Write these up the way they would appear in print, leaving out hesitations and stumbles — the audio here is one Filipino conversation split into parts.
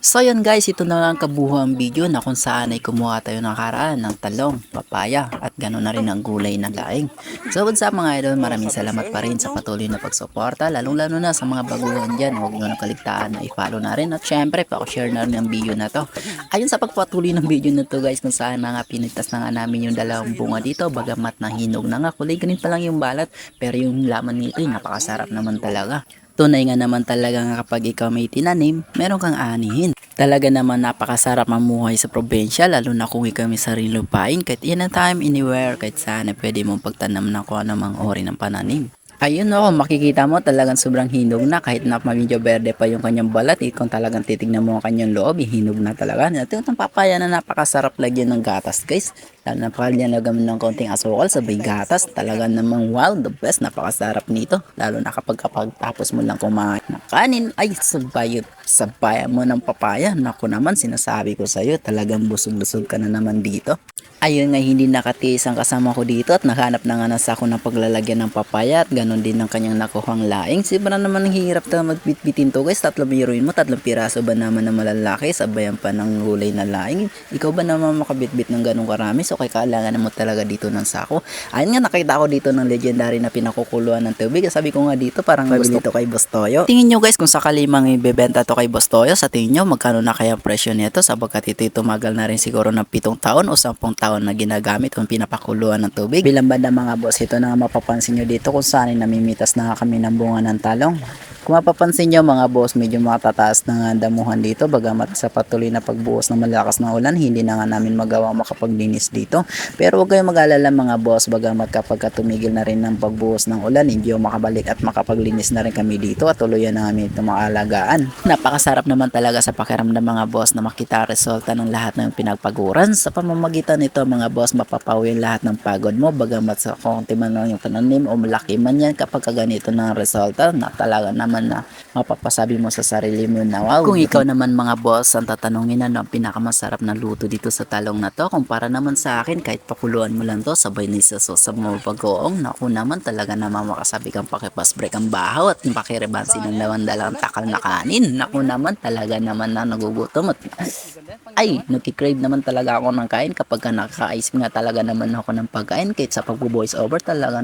So yun guys, ito na ang kabuhang video na kung saan ay kumuha tayo ng karaan ng talong, papaya at gano'n na rin ang gulay na laing. So what's up mga idol, maraming salamat pa rin sa patuloy na pagsuporta, lalong lalo na sa mga baguhan dyan. Huwag nyo nang kaligtaan na i-follow na rin at syempre pa-share na rin ang video na to. Ayun sa pagpatuloy ng video na to guys, kung saan na nga pinitas na nga namin yung dalawang bunga dito, bagamat nahinog na nga, kulay ganun pa lang yung balat, pero yung laman nito ay napakasarap naman talaga. Tunay nga naman talaga nga kapag ikaw may tinanim, meron kang anihin. Talaga naman napakasarap mamuhay sa probinsya, lalo na kung ikaw may sarili lupain, kahit anytime, anywhere, kahit saan pwede mong pagtanam ng kung anumang ori ng pananim. Ayun o, makikita mo talagang sobrang hinog na kahit na medyo berde pa yung kanyang balat. Kung talagang titignan mo ang kanyang loob, hinog na talaga. Ito yung papaya na napakasarap lagyan ng gatas guys. Lalo na pakagyan lagyan ng konting asukal sabay gatas. Talaga namang wow, the best, napakasarap nito. Lalo na kapag tapos mo lang kumain ng kanin, ay sabayan mo ng papaya. Naku naman, sinasabi ko sa iyo, talagang busog-busog ka na naman dito. Ayun nga, hindi nakatiis ang kasama ko dito at naghanap na nga ng sako ng paglalagyan ng papaya at ganon din ang kanyang nakuhang laing. Sibra naman ang hirap na magbitbitin to guys. Tatlong biruin mo, tatlong piraso ba naman na malalaki, sabayan pa ng gulay na laing. Ikaw ba naman makabitbit ng ganong karami? So kailangan mo talaga dito ng sako. Ayun nga, nakita ko dito ng legendary na pinakukuluan ng tubig. Sabi ko nga dito, parang gusto to kay Bostoyo. Tingin nyo guys, kung sakali mang ibebenta to kay Bostoyo, sa tingin nyo magkano na kaya ang presyo nito? Sabagkat ito tumagal na rin siguro ng 7 taon o 10 taon na ginagamit kung pinapakuluan ng tubig. Bilang banda mga boss, ito na mapapansin nyo dito kung saan namimitas na kami ng bunga ng talong. Kung mapapansin nyo mga boss, medyo matataas na nga damuhan dito, bagamat sa patuloy na pagbuhos ng malakas na ulan, hindi na nga namin magawa makapaglinis dito. Pero huwag kayong mag-alala mga boss, bagamat kapag tumigil na rin ng pagbuhos ng ulan, hindi makabalik at makapaglinis na rin kami dito at tuluyan na namin itong mga alagaan. Napakasarap naman talaga sa pakiramdam mga boss na makita ang resulta ng lahat ng pinagpaguran. Sa pamamagitan nito mga boss, mapapawi yung lahat ng pagod mo, bagamat sa konti man lang yung pananim o malaki man yan, kapag ganito ng resulta na talaga naman na mapapasabi mo sa sarili mo na wow. Kung ikaw naman mga boss ang tatanungin ano ang pinakamasarap na luto dito sa talong na to, kumpara naman sa akin kahit pakuluan mo lang to sabay na sa mo pag-oong, naku naman talaga naman makasabi kang pakipasbreak ang bahaw at pakiribansin ng lawan dalang takal na kanin. Naku naman talaga naman na nagugutom at ay nagkikrave naman talaga ako ng kain kapag nakaka-ice nga talaga naman ako ng pagkain. Kahit sa pagbo-voice over talaga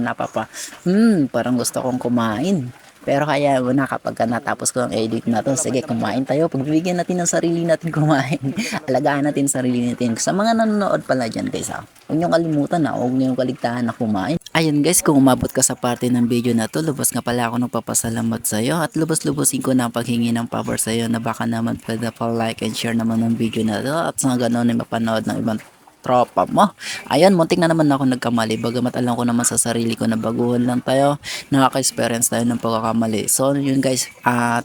parang gusto kong kumain. Pero kaya muna kapag natapos ko ang edit na to, sige kumain tayo, pagbibigyan natin ng sarili natin kumain. Alagaan natin sarili natin. Sa mga nanonood pala dyan guys huwag niyong kalimutan huwag niyong kaligtaan na kumain. Ayun guys, kung umabot ka sa parte ng video na to, lubos nga pala ako nagpapasalamat sa iyo at lubos-lubosin ko na ang paghingi ng power sa iyo na baka naman pwede pa like and share naman ng video na to at sa ganoon ay mapanood ng ibang tropa mo. Ayan, muntik na naman ako nagkamali. Bagamat alam ko naman sa sarili ko na baguhan lang tayo, nakaka-experience tayo ng pagkakamali. So, yun guys,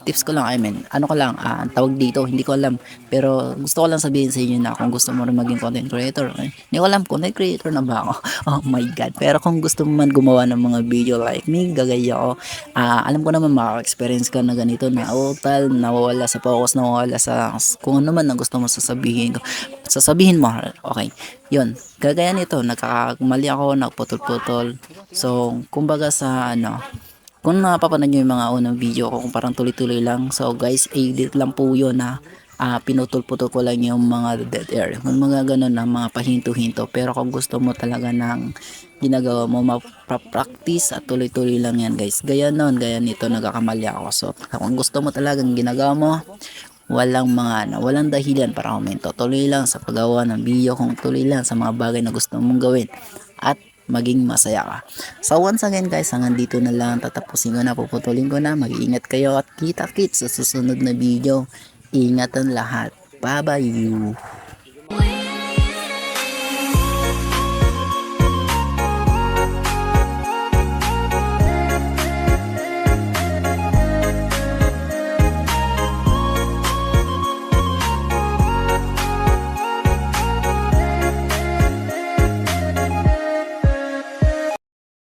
tips ko lang, ano ko lang, tawag dito, hindi ko alam. Pero gusto ko lang sabihin sa inyo na kung gusto mo rin maging content creator, hindi ko alam, content creator na ba ako? Oh my God. Pero kung gusto mo man gumawa ng mga video like me, gagaya ko, alam ko naman makaka-experience ka na ganito, na utal, nawawala sa focus, nawawala sa kung ano man na gusto mo sasabihin mo, okay. Yun, gagaya nito, nagkakamali ako, nagputol-putol. So, kumbaga sa kung napapanood nyo yung mga unang video ko, kung parang tuloy-tuloy lang. So guys, edit lang po yun na pinutol-putol ko lang yung mga dead air. Yung mga ganun na mga pahinto-hinto. Pero kung gusto mo talaga ng ginagawa mo, mapapractice at tuloy-tuloy lang yan guys. Gaya nito, nagkakamali ako. So, kung gusto mo talagang ginagawa mo, walang dahilan para huminto. Tuloy lang sa paggawa ng video, kung tuloy lang sa mga bagay na gusto mong gawin at maging masaya ka. So once again guys, hanggang dito na lang, tatapusin ko na, puputulin ko na. Mag-iingat kayo at kita-kits sa susunod na video. Ingatan lahat. Bye bye you.